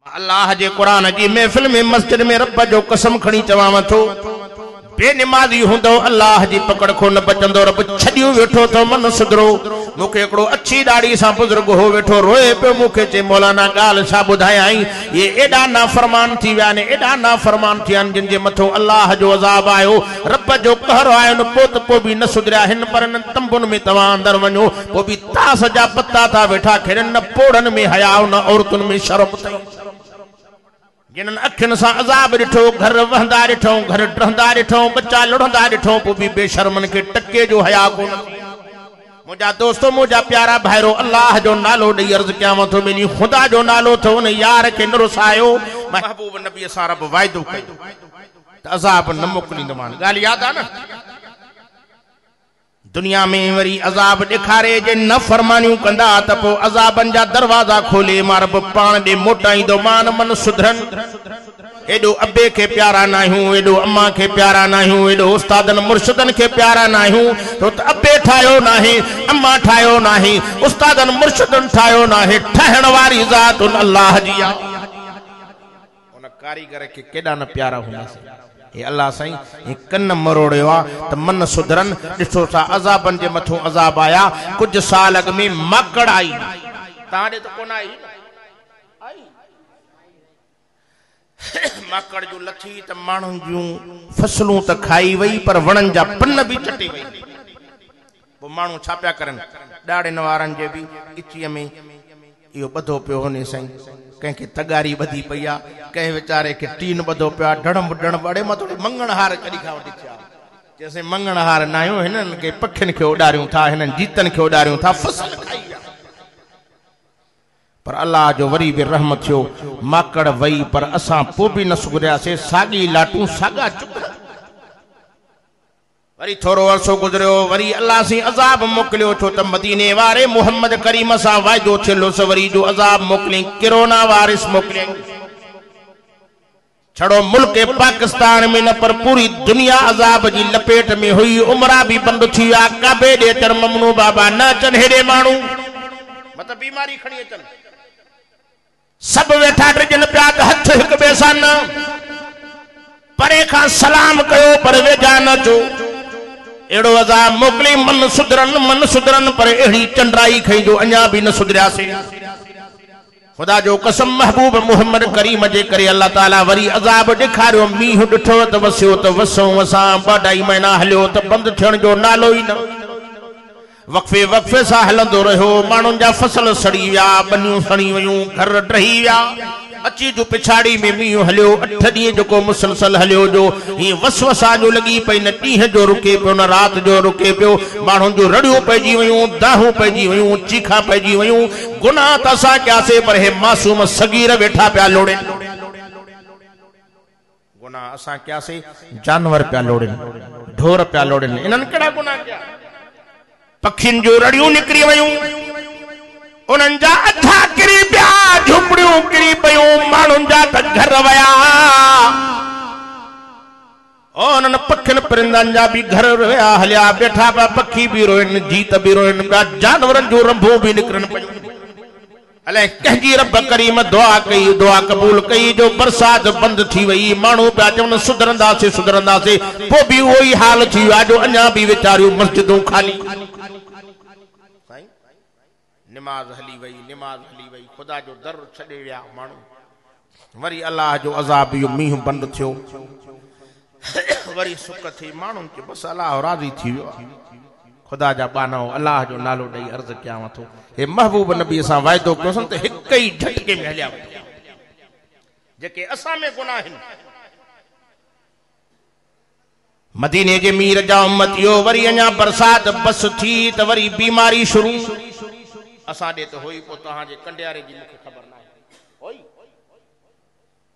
अल्लाह जे कुरान जी महफिल में मस्जिद में रब जो कसम खणी चवां थो बेनिमाज़ी हुंदो अल्लाह जी पकड़ को न बचंदो रब छडियो वेठो तो मन सुधरो मुखे एकड़ो अच्छी दाढ़ी सा बुजुर्ग हो वेठो रोए पे मुखे चे मौलाना गाल छा बुधाई ये एडा नाफरमान थी व्या ने एडा नाफरमान थिया जिन जे मथो अल्लाह जो अजाब आयो रब जो कहर आयो न पोत पो भी न सुधरिया हिन पर न तंबुन में तवा अंदर वणो पो भी तास जा पत्ता था वेठा खेरन न पोड़न में हया न औरतुन में शर्म थई जिन अखिन से अजाब दिठो घर वहंदा दिठो घर डरंदा दिठो बच्चा लुढ़ंदा दिठो पो भी बेशर्मन के टके जो हया कोन मुझा दोस्तों मुझा प्यारा भाईरो अल्लाह जो नालो दई अर्ज कयां थो मेरी खुदा जो नालो थो उन यार के न रुसायो महबूब नबी सा रब वायदो कयो त अजाब न मोकलींदोमान गाल याद आ न दुनिया में वरी अजाब दिखारे जे न फरमानियूं कंदा त पो अजाबन जा दरवाजा खोले मार पान दे मोटाईंदो मान मन सुधरन एडो अब्बे के प्यारा नाहूं एडो अम्मा के प्यारा नाहूं एडो उस्तादन मुर्शिदन के प्यारा नाहूं तो अब्बे ठायो नाहे अम्मा ठायो नाहे उस्तादन मुर्शिदन ठायो नाहे ठहण वारी ज़ात अल्लाह जी आ उन कारीगर के केडा न प्यारा हुंदा ये अल्लाह साईं ये कन मरोड़ियो आ त मन सुधरन दिसो सा अजाबन जे मथो अजाब आया कुछ साल अग में माकड़ आई ताड़े तो कोन आई आई माकड़ जो लथी त मानुन जो फसलूं त खाई वई पर वणन जा पन भी चटी वई वो मानू छा पिया करन डाड़े नवारन जे भी इची में यो बधो पियो होने साईं कंहिंखे तगारी बधी पई आ कंहिं वीचारे के टीन बधो पिया ढड़म ढण बड़े मां थोड़ी मंगण हार कड़ी खा वठी थिया जैसे मंगण हार नायो हिनन के पखिन के उडारियूं था हिनन जीतन के उडारियूं था फसल खाई पर अल्लाह जो वरी भी रहमत थियो माकड़ वई पर असां पो भी न सुगरियासे सागी लाटू सागा चुक वरी थोरो अरसो गुजरियो वरी अल्लाह सी अजाब मोकलियो छो त मदीने वारे मोहम्मद करीम सा वायदो थियलो सवरी जो अजाब मोकली कोरोना वायरस मोकले छड़ो मुल्क पाकिस्तान में न पर पूरी दुनिया अजाब जी लपेट में हुई उमरा भी बंद थी आ काबे दे चर ममनू बाबा न चन हेडे मानू मतलब बीमारी खणी अचन सब वेठा ड्रजन प्या हथ एक बेसा न परे का सलाम कयो पर वेजा न जो एड़ो अजाब मोकली मन सुधरन पर एड़ी चंडराई खई जो अन्या भी न सुधरिया से खुदा जो कसम महबूब मोहम्मद करीम जे करे अल्लाह ताला वरी अजाब दिखारियो मीह डिठो त वसियो त वसो वसा 2.5 महीना हलियो त बंद थियण जो नालो ही न वक्फे सा हलंदो रहो मानुन जा फसल सड़ी व्या बनियूं सड़ी वयूं घर ड्रही व्या अची जो पिछाड़ी में मीह हलियो 8 दी जो मुसलसल हलियो जो ये वसवसा जो लगी पई न टीह जो रुके पियो न रात जो रुके पियो मानुन जो रड़ियो पैजी वयूं दाहू पैजी वयूं चीखा पैजी वयूं गुनाह त असां कयासे पर हे मासूम सगीर वेठा पिया लोड़े गुनाह असां कयासे जानवर पिया लोड़े ढोर पिया लोड़े इनन केड़ा गुनाह किया पखिन जो रड़ियूं निकरी वयूं उनन जा अथा किरी पिया झुपड़ियों किरी पयूं मानुन जा त घर वया उनन पखिन परिंदन जा भी घर वया हलिया बैठा पा पखी भी रोइन जीत भी रोइन पिया जानवरन जो रंभो भी निकरन पयूं अले कंहिंजी रब करीम दुआ कई दुआ कबूल कई जो बरसात बंद थी वई मानू पिया चवन सुधरंदासे पो भी वही हाल थी वियो जो अन्या भी वीचारियूं मस्जिदूं खाली नमाज हली वई खुदा जो दर छड़े व्या मानू वरी अल्लाह जो अजाब यो मीह बंद थियो वरी सुख थी मानू के बस अल्लाह राजी थी वियो खुदा जा बानो अल्लाह जो नालो दई अर्ज कयां थो हे महबूब नबी सा वायदो कयोसन त हिक ही झटके में हलिया जेके असा में गुनाह हिन मदीने जे मीर जा उम्मतियो वरी अञा बरसात बस थी त वरी बीमारी शुरू असा दे तो होई पो तहां जे कंडियारे जी मुखे खबर ना होई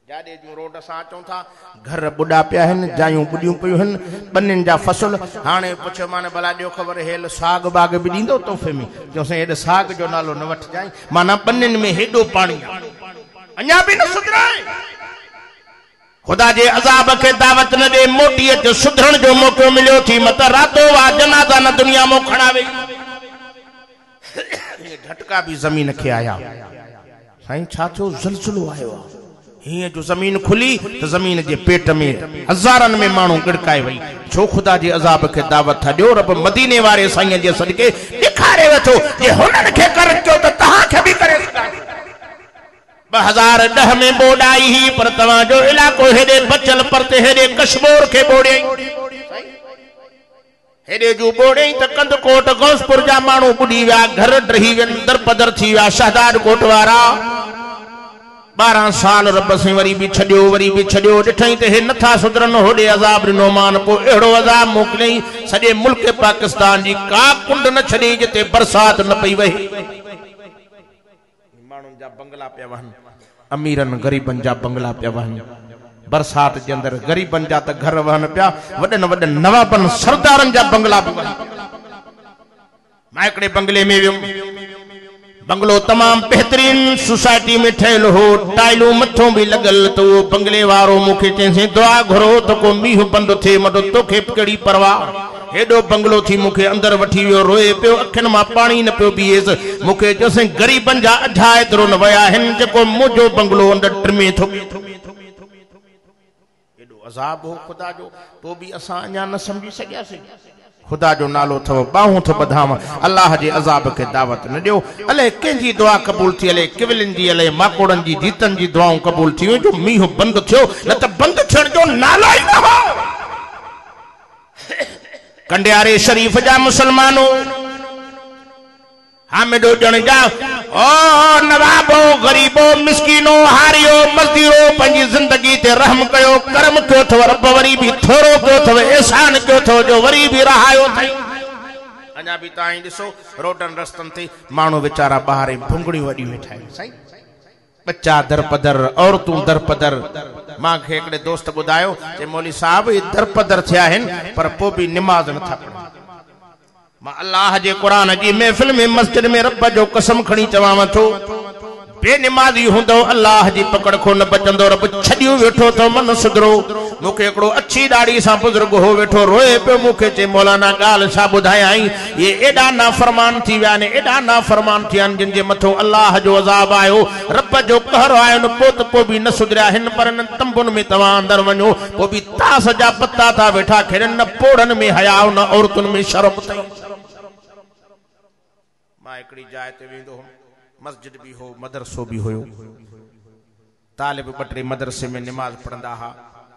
जाडे जो रोड असा चौं था घर बुडा पिया हन जायूं बुडियूं पयूं हन बनिन जा फसल हाने पुछो माने भला दियो खबर हेल साग बाग भी दींदो तोहफे में जो से एड साग जो नालो न वठ जाई माना बनिन में हेडो पानी अन्या भी न सुधराए खुदा जे अजाब के दावत न दे मोटी अच सुधरण जो मौको मिलियो थी मत रातो वा जनाजा न दुनिया मो खणावे झटका भी जमीन के आया साईं छा थियो ज़लज़लो आयो हिं जो जमीन खुली तो जमीन के पेट में हजारन में मानू गिड़काए वही छो खुदा जे अजाब के दावत था दियो रब मदीने वाले साईं जे सदके दिखारे वठो जे हुनन के कर क्यों तो तहां के भी करे 2010 में बोर्ड आई ही पर तवा जो इलाको हेडे बचल परते हेडे कश्मीर के बोड़े हेडे जो बोड़े त कंदकोट गौसपुर जा मानू बुडी व्या घर ड्रही वन दरपदर थी व्या शहदाद कोट वारा 12 साल रब से वरी भी छड़ियो दिठई ते हे नथा सुधरन होडे अजाब दिनो मान पो एड़ो अजाब मोकलई सजे मुल्क पाकिस्तान जी का कुंड न छड़ी जते बरसात न पई वही मानू जा बंगला पे वहन अमीरन गरीबन जा बंगला पे वहन बरसात के अंदर गरीबन जा त घर वहन पिया वडन वडन नवाबन सरदारन जा बंगला पे माइकड़े बंगले में वियो बंगलो तमाम बेहतरीन सोसाइटी में ठहल हो टाइलू मथों भी लगल तो बंगले वारो मुखे चेसे दुआ घरो तो को मीह बंद थे मडो तोखे कड़ी परवाह एडो बंगलो थी मुखे अंदर वठी वियो रोए पियो अखन मा पानी न पियो बीएस मुखे जसे गरीबन जा अठाए तरो न वया हन जको मुजो बंगलो अंदर ट्रमे थो एडो अजाब हो खुदा जो तो भी असा अन्या न समझी सकियासे खुदा जो नालो थो बाहू थो बधाम अल्लाह जे अजाब के दावत न दियो अले केंजी दुआ कबूल थी अले किवलिन जी अले माकोड़न जी जीतन जी दुआऊं कबूल थी जो मीह बंद थियो न त बंद थियण जो नालो ही न हो कंडियारे शरीफ जा मुसलमानो हामिदो जन जा ओ नवाबो गरीबो मिस्कीनो हारियो मजदूरो पंजी जिंदगी ते रहम कयो करम क्यों थो रब वरी भी थोरो क्यों थो एहसान क्यों थो जो वरी भी रहायो थई अना भी ताई दिसो रोडन रस्तन ते मानो बेचारा बाहर भुंगड़ी वडी वेठा है सही बच्चा दरपदर औरतूं दरपदर मां के एकड़े दोस्त बुधायो जे मौली साहब ये दरपदर थिया हन पर पो भी नमाज न था पढ़ा मां अल्लाह जे कुरान जी महफिल में मस्जिद में रब जो कसम खणी चवाव थो बेनिमाजी हुंदो अल्लाह जी पकड़ को न बचंदो रब छडियो वेठो तो मन सुधरो मुखे एकड़ो अच्छी दाढ़ी सा बुजुर्ग हो वेठो रोए पे मुखे चे मौलाना गाल सा बुधायाई ये एडा नाफरमान थी व्या ने एडा नाफरमान थियान जिन जे मथो अल्लाह जो अजाब आयो रब जो कहर आयो न पोत पो भी न सुधरिया हिन पर न तंबुन में तवा अंदर वणो पो भी तास जा पत्ता था वेठा खेरन न पोड़न में हया न औरतुन में शर्म थई मां एकड़ी जाय ते वेंदो मस्जिद भी हो मदरसो भी होयो तालिब बटरे मदरसे में नमाज पढ़ंदा हा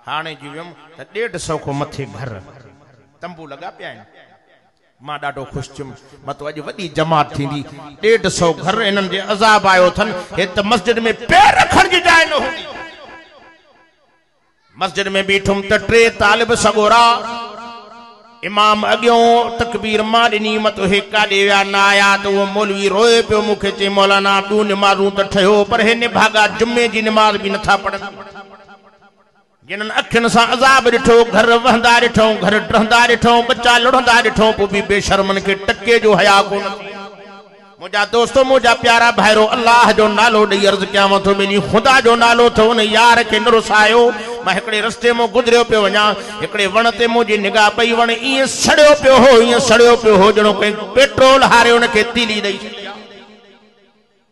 हाने जीवम त 150 को मथे घर तंबू लगा पिया मां डाडो खुश थियुम मतो अज वडी जमात थींदी 150 घर इनन जे अजाब आयो थन हे त मस्जिद में पैर रखण जी जाय न हुंदी मस्जिद में बीठुम त 3 तालिब सगोरा इमाम अग्यो तकबीर मां दिनी मत हे काडे व्या ना आया तो वो मौलवी रोए पियो मुखे चे मौलाना दू नमाजू त ठयो पर हे निभागा जुम्मे जी नमाज भी नथा पढ़न जिनन अखन सा अजाब दिठो घर वहंदा दिठो घर ड्रहंदा दिठो बच्चा लुढ़ंदा दिठो पो भी बेशर्मन के टक्के जो हया कोन मुझा दोस्तों मुझा प्यारा भाईरो अल्लाह जो नालो दई अर्ज कयां तो मेनी खुदा जो नालो थो न यार के न रुसायो मैं एकड़े रस्ते मो गुजरियो पे वणा एकड़े वण ते मुझी निगाह पई वण ई सड़ियो पियो हो ई सड़ियो पियो हो जणो कोई पेट्रोल हारे उन के तीली दई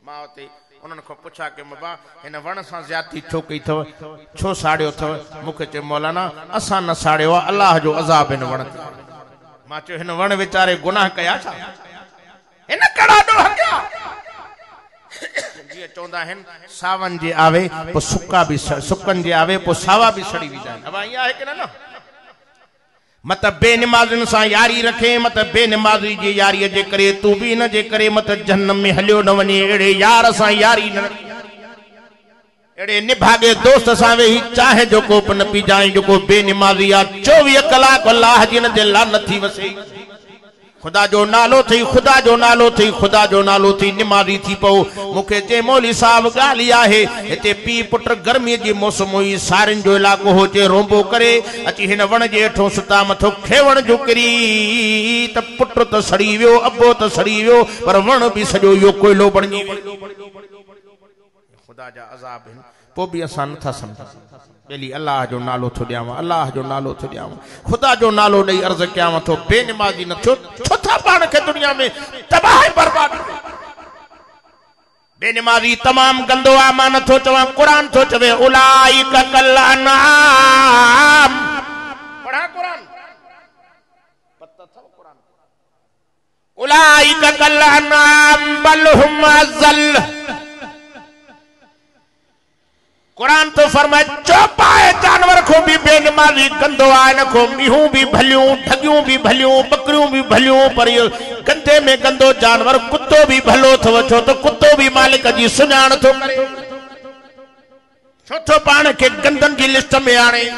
मां ते उनन को पूछा के मबा इन वण सा ज्यादती छो कई थो छो साड़ियो थो मुखे चे मौलाना असा न साड़ियो अल्लाह जो अजाब इन वण मां चो इन वण बेचारे गुनाह कया छा इन कड़ा दो हक्या जी चोंदा हन सावन जे आवे पो सुक्का भी सुकन जे आवे पो सावा भी सड़ी वी जान अब या है कि ना मत बेनमाज़न सा यारी रखे मत बेनमाज़ी जे यारी जे करे तू भी न जे करे मत जहन्नम में हलियो न वने एड़े यार सा यारी न एड़े निभागे दोस्त सा वे ही चाहे जो को न पी जाए जो को बेनमाज़ी आ 24 कलाक अल्लाह जी न जे लानत थी वसे खुदा जो नालो थी खुदा जो नालो थी खुदा जो नालो थी निमाज़ी थी पो मुखे जे मौली साहब गाली आहे इते पी पुत्र गर्मी जी मौसम हुई सारन जो इलाको हो जे रोंबो करे अची हिन वण जे हेठो सुता मथो खेवण जो करी त पुत्र त सड़ी वियो अबो त सड़ी वियो पर वण भी सजो यो कोयलो बणजी खुदा जा अजाब पो भी असा नथा समझ बेली अल्लाह जो नालो थो दियाव अल्लाह जो नालो थो दियाव खुदा जो नालो दई अर्ज कयाव थो बेनमाज़ी न छो था पाण के दुनिया में तबाह बर्बाद बेनमाजी तमाम गंदो आ। मां नथो चवां, कुरान थो चवे उलाइका कल अनआम। पढ़ा कुरान पता था कुरान। उलाइका कल अनआम बल हुम अज़ल। कुरान तो फरमाए चौपाए जानवर को भी बेनमाजी गंदो आ। इन को मीहूं भी भलियूं, ठगियूं भी भलियूं, बकरियूं भी भलियूं, पर इहो गंदे में गंदो जानवर कुत्तो भी भलो थो। छो तो कुत्तो भी मालिक जी सुञाण थो करे। छो तो पाण खे गंदन जी लिस्ट में आणे।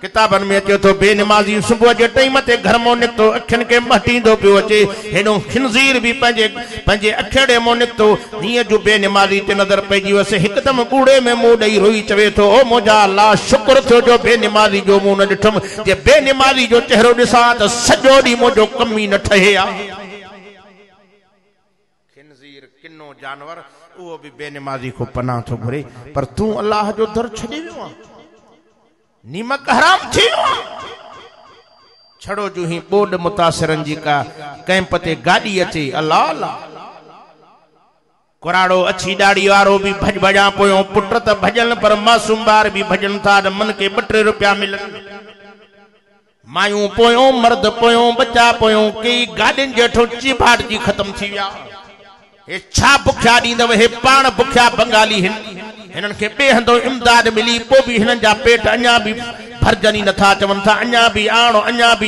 किताबन में अचे तो बेनमाजी सुबह जे टाइम ते घर मो निकतो अखियन के मटींदो पियो अचे। हेडो खिनज़ीर भी पंजे अखड़े मो निकतो। हीअं जो बेनमाजी ते नज़र पइजी वसे हिकदम कूड़े में मुंह ॾेई रोई चवे थो ओ मुंहिंजा अल्लाह शुक्र थियो जो बेनमाजी जो मुंह न ॾिठुमि। जे बेनमाजी जो चेहरो ॾिसां त सॼो ॾींहुं मुंहिंजो कम ई न ठहे आ। खिनज़ीर किनो जानवर उहो भी बेनमाजी को पनाह थो घुरे। पर तूं अल्लाह जो दर छॾे वियो आ। नीमक हराम थी छड़ो जो ही बोड मुतासिरन जी का कैंप ते गाड़ी अचे। अल्लाह अल्लाह कुराड़ो अछी दाढ़ी वारो भी भज भजा पोयो। पुट त भजन पर मासूम बार भी भजन था। मन के 2-3 रुपया मिलन। मायूं पोयो, मर्द पोयो, बच्चा पोयो। कई गाड़िन जेठो चिभाट जी खत्म थी विया। हे छा बुख्या ॾींदव? हे पाण बुख्या बंगाली हिनन के बे हंदो इमदाद मिली पो भी हिनन जा पेट अञा भी भरजनी नथा। चवन था अञा भी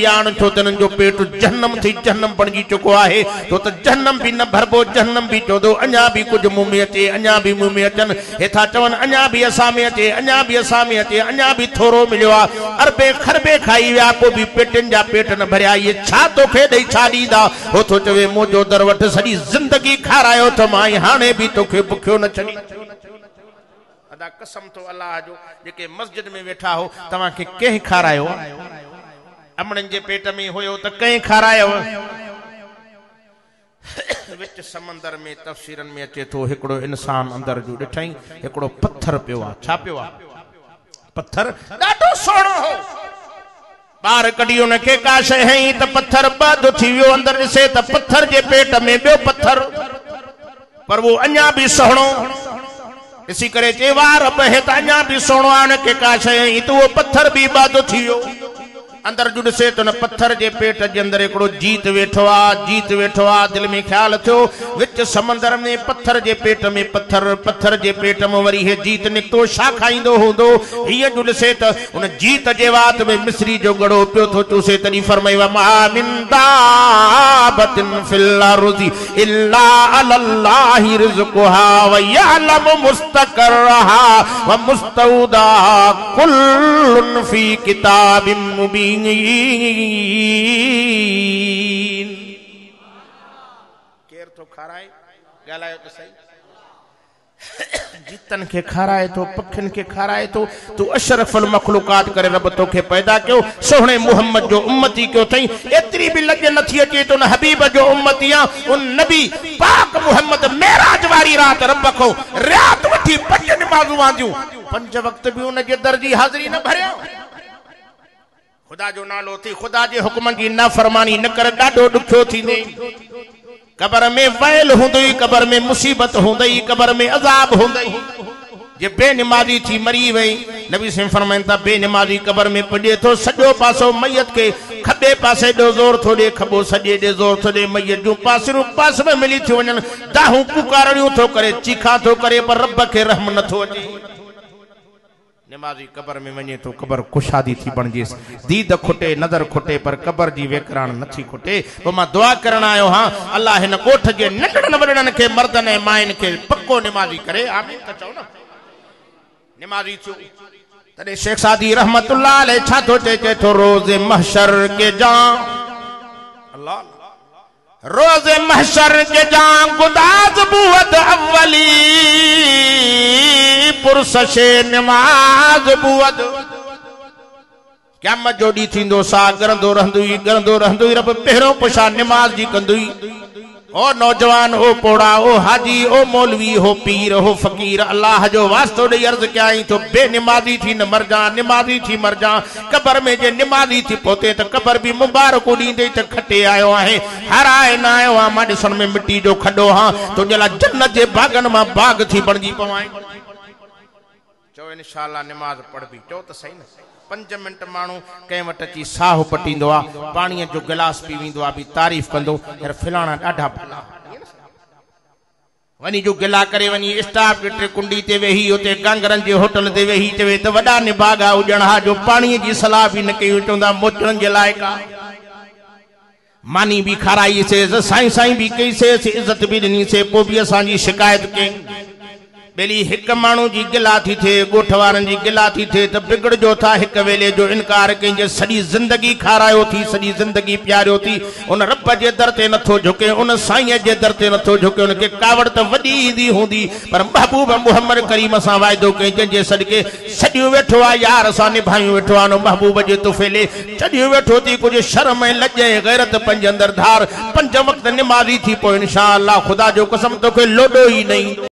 आण छो तन जो पेट जहन्नम थी जहन्नम बणजी चुको आहे। तो त जहन्नम भी न भरबो, जहन्नम भी चोदो अञा भी कुछ मुंह में अचे, अञा भी मुंह में अचन। हे था चवन अञा भी असां में अचे, अञा भी असां में अचे, अञा भी थोरो मिलियो आ। अरबे खरबे खाई विया पो भी पेटन जा पेट न भरिया। ये छा तोखे ॾेई छा ॾींदा? हो थो चवे मुंहिंजो दर वठ सॼी ज़िंदगी खारायो त मां हाणे भी तोखे बुखियो न छॾी। कसम तो अल्लाह जो जेके मस्जिद में वेठा हो तवा के कंहिं खारायो? अमड़न जे पेट में हुयो त कंहिं खारायो? विच समंदर में तफसीरन में अचे तो हिकड़ो इंसान अंदर जो ॾिठई हिकड़ो पत्थर पियो आ। छा पियो आ? पत्थर ॾाढो सोणो हो। बाहर कढी उन के का शइ हई त पत्थर बद थी वियो। अंदर ॾिसे त पत्थर जे पेट में ॿियो पत्थर, पर वो अञा भी सोणो। इसी करे चेवार बहे त अञा भी सोणो आन के का शइ तो वो पत्थर भी बादो थी वियो। अंदर जो ॾिसे तो न पत्थर जे पेट जे अंदर हिकड़ो जीत वेठो आ। जीत वेठो आ। दिल में ख्याल थियो विच समंदर में पत्थर जे पेट में पत्थर, पत्थर जे पेट में वरी हे जीत निकतो। छा खाईंदो हूंदो? हीअ जो ॾिसे त उन जीत जे वात में मिस्री जो गड़ो पियो थो चूसे। तॾहिं फरमायो मा मिन दाबतिन फिल अर्ज़ि इल्ला अलल्लाहि रिज़्क़ुहा व यअलमु मुस्तक़रहा व मुस्तौदाहा कुल्लुन फी किताबिन मुबीन। केर तो खाराए गालायो तो सही। जीतन के खाराए तो, पखन के खाराए तो। तू अशरफुल मखलूकात करे रब तो के पैदा क्यों? सोहणे मोहम्मद जो उम्मती क्यों थई? एतरी भी लगे नथी अचे तो न हबीब जो उम्मती आ। उन नबी पाक मोहम्मद मेराज वारी रात रब को रात वठी 5 नमाज़ूं वांदियूं। 5 वक्त भी उन जे दर जी हाज़िरी न भरिया। खुदा जो नालो थी खुदा जे हुक्म की नाफरमानी न कर ॾाढो ॾुखियो थींदे। कबर में वैल हुंदई, कबर में मुसीबत हुंदई, कबर में अज़ाब हुंदई। जे बेनमाजी थी मरी वई, नबी से फरमाइन था बेनमाजी कबर में पुॼे तो सॼो पासो मयत के खबे पासे ॾो ज़ोर थो ॾे, खबो सॼे ॾे ज़ोर थो ॾे। मयत जूं पासरूं पास में मिली थी वञनि। दाहूं पुकारणियूं थो करे, चीखा थो करे, पर रब के रहम नथो अचे। नमाजी कबर में वने तो कबर कुशादी थी बणजेस। दीद खुटे, नजर खुटे, पर कबर जी वेकरान नथी खुटे। तो मां दुआ करण आयो हां अल्लाह हिन कोठ जे नंढड़न वॾड़न के मर्दन ऐं माइन के पक्को नमाजी करे। आमीन त चओ न। नमाजी थियो तॾे शेख सादी रहमतुल्लाह अलैह छा थो चए थो रोज़े महशर के जा अल्लाह रोज़े महशर के जा गुदाज बुअद अव्वली पुरसशे नमाज बुअद। क़यामत जो ॾींहुं थींदो सा गरंदो रहंदुई रब पहिरों पुछा नमाज जी कंदुई। ओ नौजवान, ओ पोड़ा, ओ हाजी, ओ मौलवी, हो पीर, हो फकीर, अल्लाह जो वास्तो दे अर्ज क्या आई तो बेनमाजी थी न मर जा, नमाजी थी मर जा। कबर में जे नमाजी थी पोते तो कबर भी मुबारक ॾींदे त खटे आयो आहे, हराए न आयो आहे। मां ॾिसण में मिट्टी जो खॾो हाँ तो जला जन्नत जे बागन मां बाग थी बणजी पवाए। चो इंशाअल्लाह नमाज पढ़बी, चो त सही न। 5 मिनट मानू कंहिं वटि अची साहु पटींदो आहे, पाणीअ जो गिलास पी वेंदो आहे, बि तारीफ़ कंदो यार फिलाणा ॾाढा भला। वनी जो गिला करे वनी स्टाफ टे कुंडी ते वेही उते गांगरनि जे होटल ते वेही चवे त वॾा निभागा हुजण हा जो पाणीअ जी सलाह बि न कई, चवंदा मोचड़नि जे लाइक़ आहे। मानी भी खाराई से, साईं साईं भी कई से, इज्जत भी ॾिनी से, पोइ बि असांजी शिकायत कई। बेली एक मानू जी गिला थी थे, गोठ वारन जी गिला थी थे तो बिगड़ जो था। एक वेले जो इनकार कहीं सड़ी जिंदगी खारायो थी, सड़ी जिंदगी प्यारियो थी। उन रब जे दर ते नथो झुके, उन साईं जे दर ते नथो झुके। उनके कावड़ तो वडी ईदी होंदी, पर महबूब मुहम्मद करीम सां वायदो कई जंहिंजे सदके सॼियो वेठो आहे यार असां निभायूं वेठो आहे। महबूब जे तुफेले चढ़ियो वेठो थी, कुछ शर्म ऐं लज ऐं गैरत पंज अंदर धार। 5 वक्त निमाज़ी थी पोइ इंशाअल्लाह खुदा जो कसम तोखे लोडो ही नहीं।